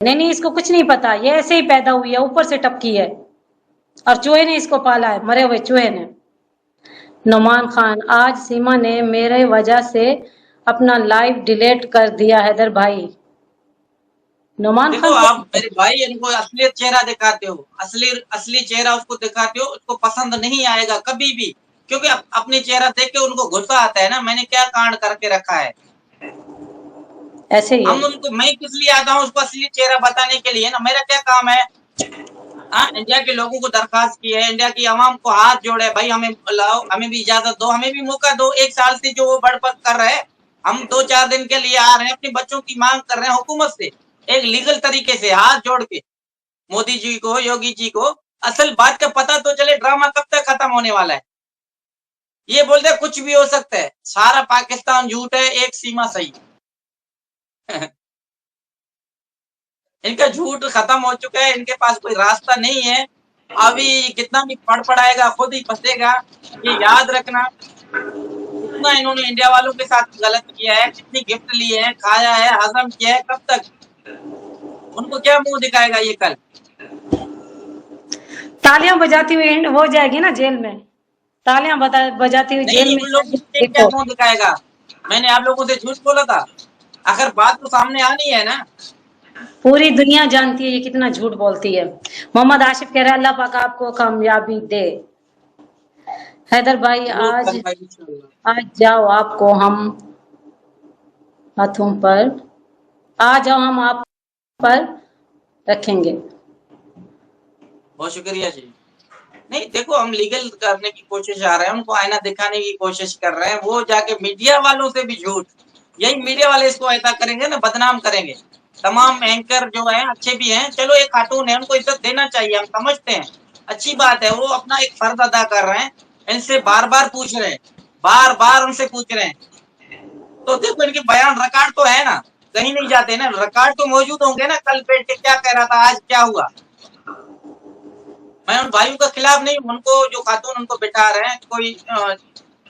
नहीं नहीं, इसको कुछ नहीं पता, ये ऐसे ही पैदा हुई है, ऊपर से टपकी है, और चूहे ने इसको पाला है, मरे हुए चूहे ने। नुमान खान, आज सीमा ने मेरे वजह से अपना लाइव डिलीट कर दिया। हैदर भाई, नुमान देखो खान को आप मेरे भाई इनको असलियत चेहरा दिखाते हो, असली असली चेहरा उसको दिखाते हो, उसको पसंद नहीं आएगा कभी भी, क्योंकि अपने चेहरा देख के उनको गुस्सा आता है ना, मैंने क्या कांड करके रखा है। ऐसे ही है। हम उनको, मैं किस लिए आता हूँ उसको असली चेहरा बताने के लिए ना, मेरा क्या काम है। हाँ, इंडिया के लोगों को दरखास्त की है, इंडिया की आवाम को हाथ जोड़े, भाई हमें लाओ, हमें भी इजाजत दो, हमें भी मौका दो। 1 साल से जो वो बड़बड़ कर रहे हैं, हम 2-4 दिन के लिए आ रहे हैं, अपने बच्चों की मांग कर रहे हैं हुकूमत से, एक लीगल तरीके से हाथ जोड़ के। मोदी जी को, योगी जी को असल बात का पता तो चले, ड्रामा कब तक खत्म होने वाला है। ये बोलते हैं कुछ भी हो सकता है, सारा पाकिस्तान झूठ है, एक सीमा सही। इनका झूठ खत्म हो चुका है, इनके पास कोई रास्ता नहीं है। अभी कितना भी पढ़ पढ़ाएगा खुद ही फंसेगा। ये याद रखना, कितना इन्होंने इंडिया वालों के साथ गलत किया है, कितनी गिफ्ट लिए हैं, खाया है, हजम किया है, कब तक उनको क्या मुंह दिखाएगा ये कल। तालियां बजाती हुई हो जाएगी ना जेल में, तालियां बजाती हुई जेल नहीं, में उन लोगों से क्या देखो। मुंह दिखाएगा। मैंने आप लोगों से झूठ बोला था, आखिर बात तो सामने आनी है ना। पूरी दुनिया जानती है ये कितना झूठ बोलती है। मोहम्मद आशिफ कह रहा है अल्लाह पाक आपको कामयाबी दे। हैदर भाई, जरूर आज कल भाई इंशाल्लाह। आज जाओ, आपको हम हाथों पर, आ जाओ, हम आप पर रखेंगे। बहुत शुक्रिया जी। नहीं देखो, हम लीगल करने की कोशिश आ रहे हैं, उनको आईना दिखाने की कोशिश कर रहे हैं, वो जाके मीडिया वालों से भी झूठ, यही मीडिया वाले इसको ऐसा करेंगे ना, बदनाम करेंगे। तमाम एंकर जो है अच्छे भी हैं, चलो एक खातून है, उनको इज्जत देना चाहिए, हम समझते हैं, अच्छी बात है, वो अपना एक फर्ज अदा कर रहे हैं। इनसे बार बार पूछ रहे हैं, बार बार उनसे पूछ रहे हैं, तो देखो इनके बयान रिकॉर्ड तो है ना, कहीं नहीं जाते ना, रिकॉर्ड तो मौजूद होंगे ना, कल बैठ के क्या कह रहा था, आज क्या हुआ। मैं उन भाइयों के खिलाफ नहीं, उनको जो खातून उनको बिठा रहे हैं, कोई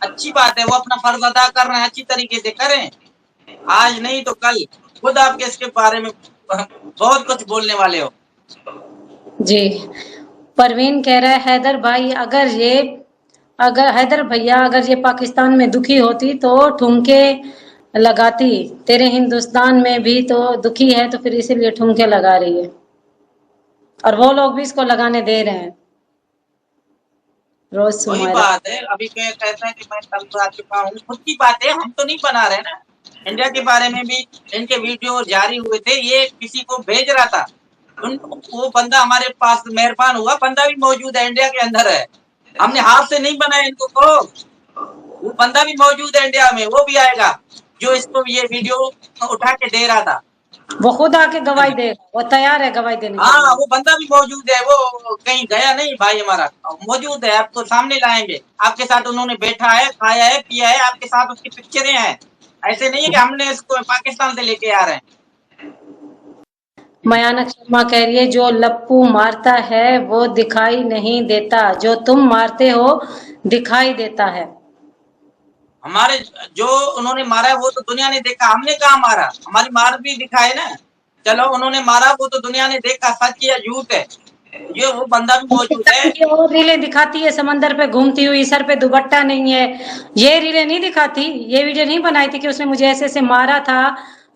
अच्छी बात है, वो अपना फर्ज अदा कर रहे हैं, अच्छी तरीके से करें, आज नहीं तो कल खुद आपके इसके बारे में बहुत कुछ बोलने वाले हो। जी, परवीन कह रहा है हैदर भाई, अगर हैदर भैया अगर ये पाकिस्तान में दुखी होती तो ठुमके लगाती, तेरे हिंदुस्तान में भी तो दुखी है, तो फिर इसीलिए ठुमके लगा रही है, और वो लोग भी इसको लगाने दे रहे हैं। रोज वही सुमायरा, बात है, अभी क्या कहता है कि मैं समझा चुका हूँ, खुद की बात है, हम तो नहीं बना रहे ना। इंडिया के बारे में भी इनके वीडियो जारी हुए थे, ये किसी को भेज रहा था, उन वो बंदा हमारे पास मेहरबान हुआ, बंदा भी मौजूद है, इंडिया के अंदर है, हमने हाथ से नहीं बनाया इनको को, वो बंदा भी मौजूद है इंडिया में, वो भी आएगा जो इसको ये वीडियो उठा के दे रहा था। वो खुद आके गवाही देगा, वो तैयार है गवाही देने के हाँ, लिए। वो बंदा भी मौजूद है, वो कहीं गया नहीं भाई हमारा, मौजूद है, आपको सामने लाएंगे, आपके साथ उन्होंने बैठा है, खाया है, पिया है, आपके साथ उसकी पिक्चरें हैं, ऐसे नहीं है कि हमने इसको पाकिस्तान से लेके आ रहे हैं। मयानक शर्मा कह रही है जो लप्पू मारता है वो दिखाई नहीं देता, जो तुम मारते हो दिखाई देता है। हमारे जो उन्होंने मारा है वो तो दुनिया ने देखा, हमने कहा मारा, हमारी मार भी दिखाए ना, चलो उन्होंने मारा वो तो दुनिया ने देखा, सच या झूठ है, ये वो बंदा भी मौजूद है। की और रीलें दिखाती है समंदर पे घूमती हुई, सर पे दुपट्टा नहीं है, ये रीलें नहीं दिखाती, ये वीडियो नहीं बनाई थी कि उसने मुझे ऐसे ऐसे मारा था,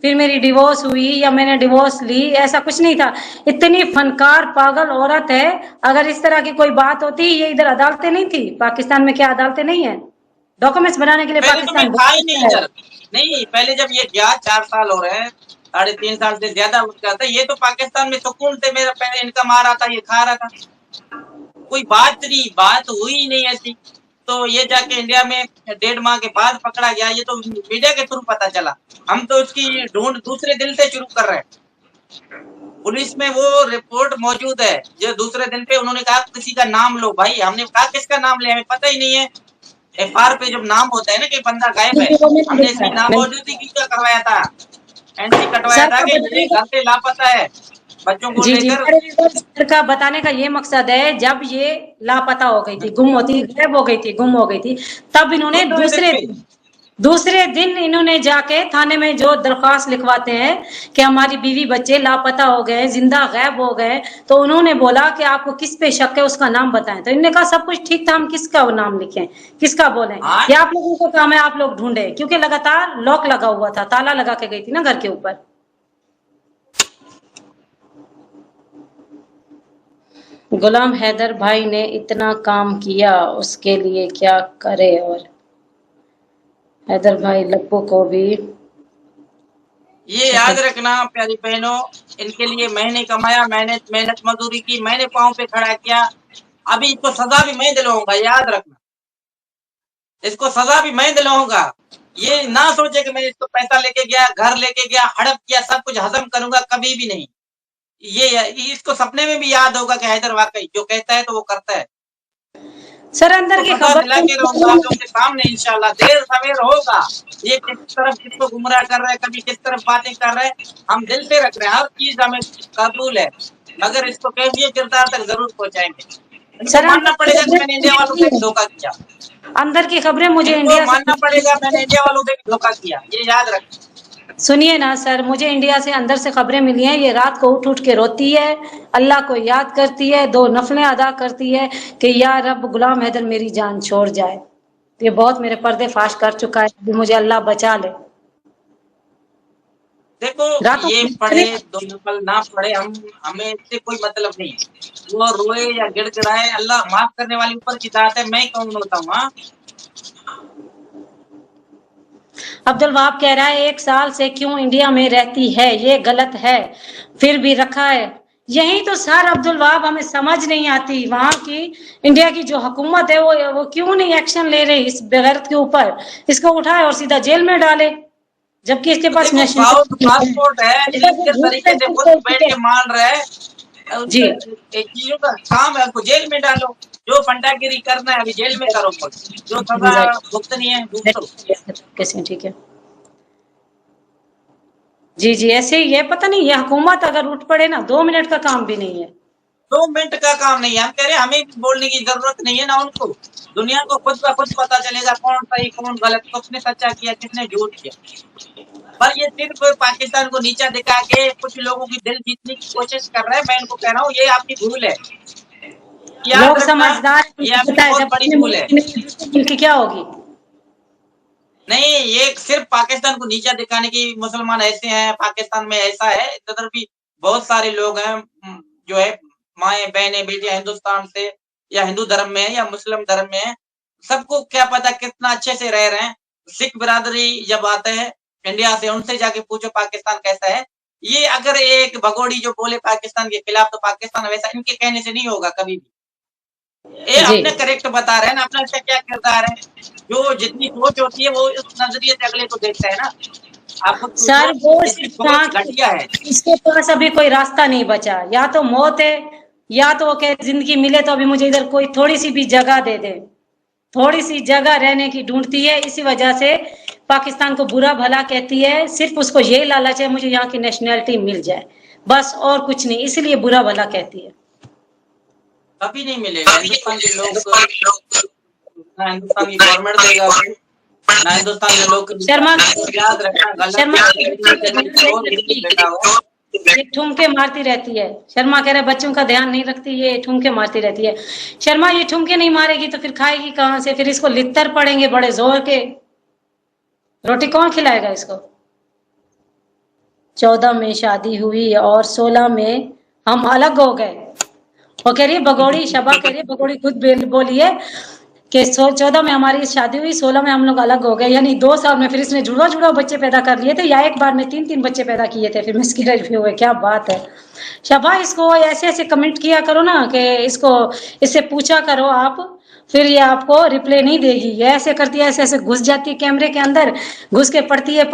फिर मेरी डिवोर्स हुई या मैंने डिवोर्स ली, ऐसा कुछ नहीं था। इतनी फनकार पागल औरत है, अगर इस तरह की कोई बात होती, ये इधर अदालतें नहीं थी, पाकिस्तान में क्या अदालतें नहीं है? डॉक्यूमेंट्स बनाने के लिए पहले तो मैं पाकिस्तान था ही नहीं है। इधर, नहीं पहले जब ये गया 4 साल हो रहे हैं, 3.5 साल से ज्यादा हो गया था, ये तो पाकिस्तान में सुकून से मेरा पहले इनकम आ रहा था, ये खा रहा था, कोई बात नहीं, बात हुई नहीं ऐसी, तो ये जाके इंडिया में 1.5 माह के बाद पकड़ा गया, ये तो मीडिया के थ्रू पता चला, हम तो उसकी ढूंढ दूसरे दिन से शुरू कर रहे हैं। पुलिस में वो रिपोर्ट मौजूद है, जो दूसरे दिन पे उन्होंने कहा किसी का नाम लो, भाई हमने कहा किसका नाम ले, हमें पता ही नहीं है। एफआर पे जब नाम होता है ना कि बंदा गायब है, हमने इसकी नाम मौजूदगी क्यों करवाया था, एंट्री कटवाया सर था का कि बताने ये का, घर से लापता है, बच्चों को जी जी, लेकर। सर का बताने का ये मकसद है, जब ये लापता हो गई थी, गुम होती, गायब हो गई थी, गुम हो गई थी, तब इन्होंने दूसरे दिन दूसरे पे दिन दूसरे दिन इन्होंने जाके थाने में जो दरख्वास्त लिखवाते हैं कि हमारी बीवी बच्चे लापता हो गए, जिंदा गायब हो गए, तो उन्होंने बोला कि आपको किस पे शक है उसका नाम बताएं। तो इन्होंने कहा सब कुछ ठीक था, हम किसका नाम लिखें, किसका बोलें? हाँ ये आप लोगों को काम है, आप लोग ढूंढे, क्योंकि लगातार लॉक लगा हुआ था, ताला लगा के गई थी ना घर के ऊपर। गुलाम हैदर भाई ने इतना काम किया, उसके लिए क्या करे? और हैदर भाई लप्पू को भी ये याद रखना प्यारी बहनों, इनके लिए मैंने कमाया, मैंने मेहनत मजदूरी की, मैंने पाँव पे खड़ा किया, अभी इसको सजा भी मैं दिलाऊंगा, याद रखना, इसको सजा भी मैं दिलाऊंगा। ये ना सोचे कि मैंने इसको पैसा लेके गया, घर लेके गया, हड़प किया, सब कुछ हजम करूंगा, कभी भी नहीं। ये इसको सपने में भी याद होगा कि हैदर वाकई जो कहता है तो वो करता है। सर अंदर की सजा खबर दिला के रहूंगा आप लोगों के सामने इंशाल्लाह, देर सवेर होगा। ये किस तरफ किसको गुमराह कर रहे हैं, कभी किस तरफ बातें कर रहे हैं, हम दिल से रख रहे हैं, हर चीज हमें कबूल है, मगर इसको कैफियत किरदार तक जरूर पहुंचाएंगे। इनको मानना पड़ेगा कि मैंने इंडिया वालों से भी धोखा किया, अंदर की खबरें मुझे इनको इंडिया मानना से, पड़ेगा मैंने इंडिया वालों से भी धोखा किया, ये याद रखें। सुनिए ना सर, मुझे इंडिया से अंदर से खबरें मिली हैं, ये रात को उठ उठ के रोती है, अल्लाह को याद करती है, 2 नफलें अदा करती है कि या रब गुलाम हैदर मेरी जान छोड़ जाए। ये बहुत मेरे पर्दे फाश कर चुका है, अभी मुझे अल्लाह बचा ले। देखो रातों ये पढ़े 2 नफल ना पढ़े, हमें इससे कोई मतलब नहीं है। वो रोए या गिड़गिड़ाए, अल्लाह माफ करने वाली ऊपर की जात है, मैं कौन होता हूँ? हाँ, अब्दुल वहाब कह रहा है 1 साल से क्यों इंडिया में रहती है, ये गलत है, फिर भी रखा है। यही तो सर अब्दुल वहाब हमें समझ नहीं आती, वहां की इंडिया की जो हुकूमत है वो क्यों नहीं एक्शन ले रही इस बेगैरत के ऊपर? इसको उठाए और सीधा जेल में डाले, जबकि इसके तो पास देखो नेशनल पासपोर्ट है, जिस तरीके से वो बैठ के मान रहा है, जी चीजों का काम है, उसको जेल में डालो। जो फंडागिरी करना है अभी जेल में करो, जो सजा भुगतनी है भुगतो। कैसे? ठीक है जी जी, ऐसे ही है। पता नहीं ये हुकूमत अगर उठ पड़े ना, 2 मिनट का काम भी नहीं है। 2 मिनट का काम नहीं है, हम कह रहे हैं हमें बोलने की जरूरत नहीं है ना उनको, दुनिया को खुद ब खुद पता चलेगा कौन सही कौन गलत, किसने सच्चा किया किसने झूठ किया। पर ये सिर्फ पाकिस्तान को नीचा दिखा के कुछ लोगों की दिल जीतने की कोशिश कर रहे हैं, मैं इनको कह रहा हूँ ये आपकी भूल है, याद लोग रखना, समझदार ये आपकी बताए, बहुत जब बड़ी अपने भूल है। मुल्क की क्या होगी? नहीं, ये सिर्फ पाकिस्तान को नीचा दिखाने की, मुसलमान ऐसे हैं, पाकिस्तान में ऐसा है, इधर भी बहुत सारे लोग हैं, जो है माएँ बहनें बेटियां हिंदुस्तान से या हिंदू धर्म में है या मुस्लिम धर्म में है, सबको क्या पता कितना अच्छे से रह रहे हैं। सिख बिरादरी जब आते हैं इंडिया से, उनसे जाके पूछो पाकिस्तान कैसा है। ये अगर एक भगोड़ी जो बोले पाकिस्तान के खिलाफ, तो पाकिस्तान वैसा इनके कहने से नहीं होगा कभी भी। ये जी अपने करेक्ट बता रहे हैं ना, अपना इसका क्या किरदार है, जो जितनी सोच होती है वो उस नजरिए से अगले को देखता है ना। आप खुद सर सोचो, वो इसकी सिर्फ वहाँ सोच घटिया है। इसके पास अभी कोई रास्ता नहीं बचा, या तो मौत है या तो वो कहे जिंदगी मिले तो अभी मुझे इधर कोई थोड़ी सी भी जगह दे दे, थोड़ी सी जगह रहने की ढूंढती है। इसी वजह से पाकिस्तान को बुरा भला कहती है, सिर्फ उसको ये लालच है मुझे यहाँ की नेशनैलिटी मिल जाए, बस और कुछ नहीं, इसलिए बुरा भला कहती है। कभी नहीं मिलेगा, हिंदुस्तान के लोग ना हिंदुस्तान की गवर्नमेंट देगा, ना हिंदुस्तान के लोग। शर्मा याद रखना, शर्मा गलत ये ठुमके मारती रहती है। शर्मा कह रहे बच्चों का ध्यान नहीं रखती, ये ठुमके मारती रहती है। शर्मा ये ठुमके नहीं मारेगी तो फिर खाएगी कहाँ से? फिर इसको लित्तर पड़ेंगे बड़े जोर के, रोटी कौन खिलाएगा इसको? 14 में शादी हुई और 16 में हम अलग हो गए। वो कह रही है भगोड़ी, शबा कह रही है, भगोड़ी खुद बोली है कि 14 में हमारी शादी हुई, 16 में हम लोग अलग हो गए, यानी 2 साल में फिर इसने जुड़वा जुड़वा बच्चे पैदा कर लिए थे, या एक बार में 3-3 बच्चे पैदा किए थे, फिर मिसकैरेज भी हुए। क्या बात है शबा, इसको ऐसे ऐसे कमेंट किया करो ना कि इसको इससे पूछा करो आप, फिर ये आपको रिप्लाई नहीं देगी। ये ऐसे करती है, ऐसे ऐसे घुस जाती है कैमरे के अंदर, घुस के पढ़ती है,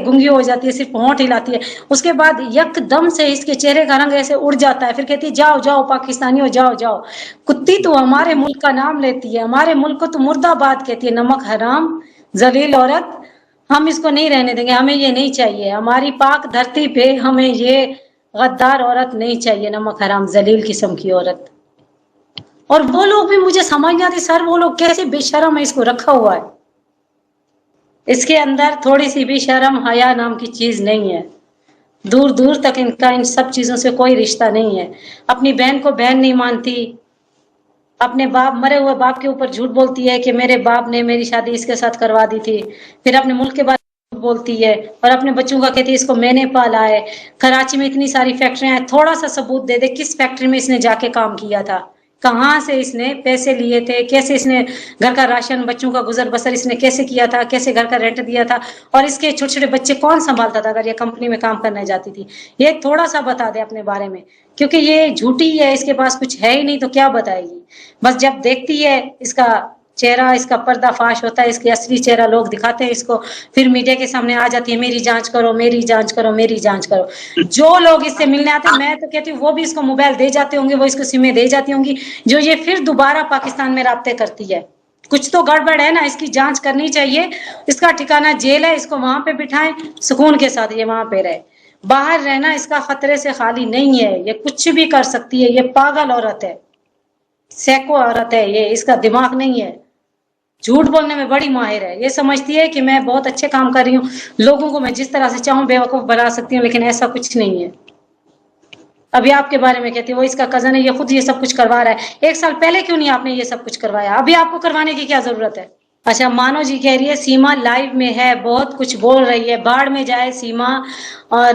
गुंगी हो जाती है, सिर्फ होंठ हिलाती है, उसके बाद यकदम से इसके चेहरे का रंग ऐसे उड़ जाता है, फिर कहती है जाओ जाओ पाकिस्तानियों जाओ जाओ। कुत्ती तो हमारे मुल्क का नाम लेती है, हमारे मुल्क को तो मुर्दाबाद कहती है, नमक हराम जलील औरत। हम इसको नहीं रहने देंगे, हमें ये नहीं चाहिए, हमारी पाक धरती पे हमें ये गद्दार औरत नहीं चाहिए, नमक हराम जलील किस्म की औरत। और वो लोग भी मुझे समझ नहीं आती सर, वो लोग कैसे बेशर्म है, इसको रखा हुआ है। इसके अंदर थोड़ी सी भी शर्म हया नाम की चीज नहीं है। दूर दूर तक इनका इन सब चीजों से कोई रिश्ता नहीं है। अपनी बहन को बहन नहीं मानती, अपने बाप मरे हुए बाप के ऊपर झूठ बोलती है कि मेरे बाप ने मेरी शादी इसके साथ करवा दी थी। फिर अपने मुल्क के बारे में बोलती है और अपने बच्चों का कहती है इसको मैंने पाला है। कराची में इतनी सारी फैक्ट्रियां हैं, थोड़ा सा सबूत दे दे किस फैक्ट्री में इसने जाके काम किया था, कहाँ से इसने पैसे लिए थे, कैसे इसने घर का राशन, बच्चों का गुजर बसर इसने कैसे किया था, कैसे घर का रेंट दिया था, और इसके छोटे छोटे बच्चे कौन संभालता था अगर ये कंपनी में काम करने जाती थी। ये थोड़ा सा बता दे अपने बारे में, क्योंकि ये झूठी है, इसके पास कुछ है ही नहीं तो क्या बताएगी। बस जब देखती है इसका चेहरा, इसका पर्दाफाश होता है, इसकी असली चेहरा लोग दिखाते हैं इसको, फिर मीडिया के सामने आ जाती है मेरी जांच करो, मेरी जांच करो, मेरी जांच करो। जो लोग इससे मिलने आते हैं, मैं तो कहती हूँ वो भी इसको मोबाइल दे जाते होंगे, वो इसको सिमें दे जाती होंगी, जो ये फिर दोबारा पाकिस्तान में राब्ते करती है। कुछ तो गड़बड़ है ना, इसकी जांच करनी चाहिए। इसका ठिकाना जेल है, इसको वहां पे बिठाएं, सुकून के साथ ये वहां पे रहे। बाहर रहना इसका खतरे से खाली नहीं है, ये कुछ भी कर सकती है, ये पागल औरत है, सैको औरत है ये, इसका दिमाग नहीं है। झूठ बोलने में बड़ी माहिर है, ये समझती है कि मैं बहुत अच्छे काम कर रही हूँ, लोगों को मैं जिस तरह से चाहूँ बेवकूफ बना सकती हूँ, लेकिन ऐसा कुछ नहीं है। अभी आपके बारे में कहती है वो इसका कजन है, ये खुद ये सब कुछ करवा रहा है। 1 साल पहले क्यों नहीं आपने ये सब कुछ करवाया, अभी आपको करवाने की क्या जरूरत है। अच्छा, मानो जी कह रही है सीमा लाइव में है, बहुत कुछ बोल रही है, बाढ़ में जाए सीमा और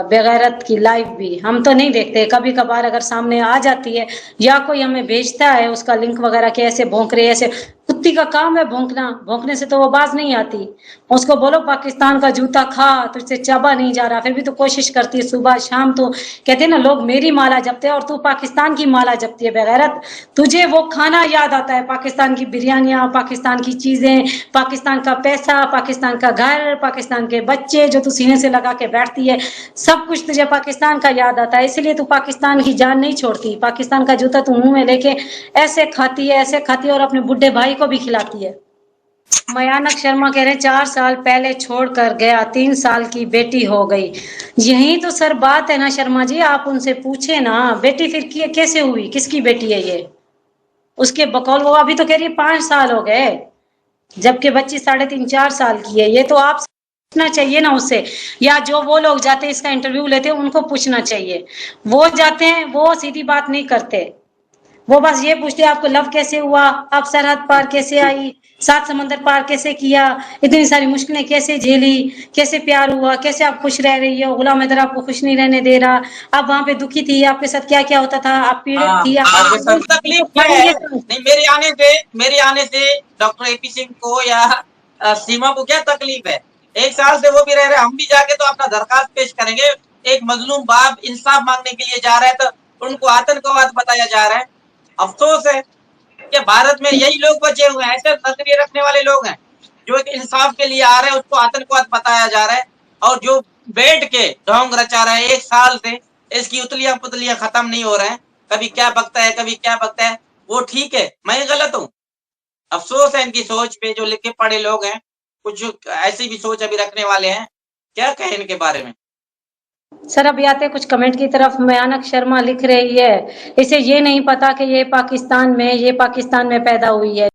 बेगैरत की लाइव भी हम तो नहीं देखते, कभी कभार अगर सामने आ जाती है या कोई हमें भेजता है उसका लिंक वगैरह के ऐसे भौंक रहे, ऐसे कुत्ती का काम है भौंकना, भौंकने से तो वो बाज नहीं आती। उसको बोलो पाकिस्तान का जूता खा, तुझसे चाबा नहीं जा रहा, फिर भी तो कोशिश करती है सुबह शाम। तो कहते हैं ना लोग मेरी माला जपते हैं और तू पाकिस्तान की माला जपती है बेगैरत। तुझे वो खाना याद आता है, पाकिस्तान की बिरयानियां, पाकिस्तान की चीजें, पाकिस्तान का पैसा, पाकिस्तान का घर, पाकिस्तान के बच्चे जो तू सीने से लगा के बैठती है, सब कुछ तुझे पाकिस्तान का याद आता है, इसलिए तू पाकिस्तान की जान नहीं छोड़ती। पाकिस्तान का जूता तू मुंह में लेके ऐसे खाती है, ऐसे खाती है, और अपने बुढ़े भाई को भी खिलाती है। मयानक शर्मा कह रहे हैं 4 साल पहले छोड़कर गया, 3 साल की बेटी हो गई। यही तो सर बात है ना शर्मा जी, आप उनसे पूछे ना बेटी फिर कैसे हुई, किसकी बेटी है ये, उसके बकौल। वो अभी तो कह रही है 5 साल हो गए, जबकि बच्ची 3.5-4 साल की है। ये तो आप पूछना चाहिए ना उससे, या जो वो लोग जाते हैं इसका इंटरव्यू लेते हैं उनको पूछना चाहिए। वो जाते हैं वो सीधी बात नहीं करते, वो बस ये पूछते हैं आपको लव कैसे हुआ, आप सरहद पार कैसे आई, 7 समंदर पार कैसे किया, इतनी सारी मुश्किलें कैसे झेली, कैसे प्यार हुआ, कैसे आप खुश रह रही हो, गुलाम हैदर आपको खुश नहीं रहने दे रहा, आप वहां पे दुखी थी, आपके साथ क्या क्या होता था, आप पीड़ित थी, पाकिस्तान तकलीफ क्या है। नहीं, मेरे आने से डॉक्टर एपी सिंह को या सीमा को क्या तकलीफ है। 1 साल से वो भी रह रहे, हम भी जाके तो अपना दरखास्त पेश करेंगे। एक मजलूम बाप इंसाफ मांगने के लिए जा रहा है तो उनको आतंकवाद बताया जा रहा है। अफसोस है कि भारत में यही लोग बचे हुए हैं, ऐसे नजरिए रखने वाले लोग हैं जो एक इंसाफ के लिए आ रहे हैं, उसको आतंकवाद बताया जा रहा है। और जो बैठ के ढोंग रचा रहा है 1 साल से, इसकी उतलियां पुतलियां खत्म नहीं हो रहे हैं, कभी क्या बकता है कभी क्या बकता है। वो ठीक है, मैं गलत हूँ। अफसोस है इनकी सोच पे, जो लिखे पढ़े लोग हैं कुछ ऐसी भी सोच अभी रखने वाले हैं, क्या कहें इनके बारे में। सर अभी आते हैं कुछ कमेंट की तरफ। मयानक शर्मा लिख रही है इसे ये नहीं पता कि ये पाकिस्तान में पैदा हुई है।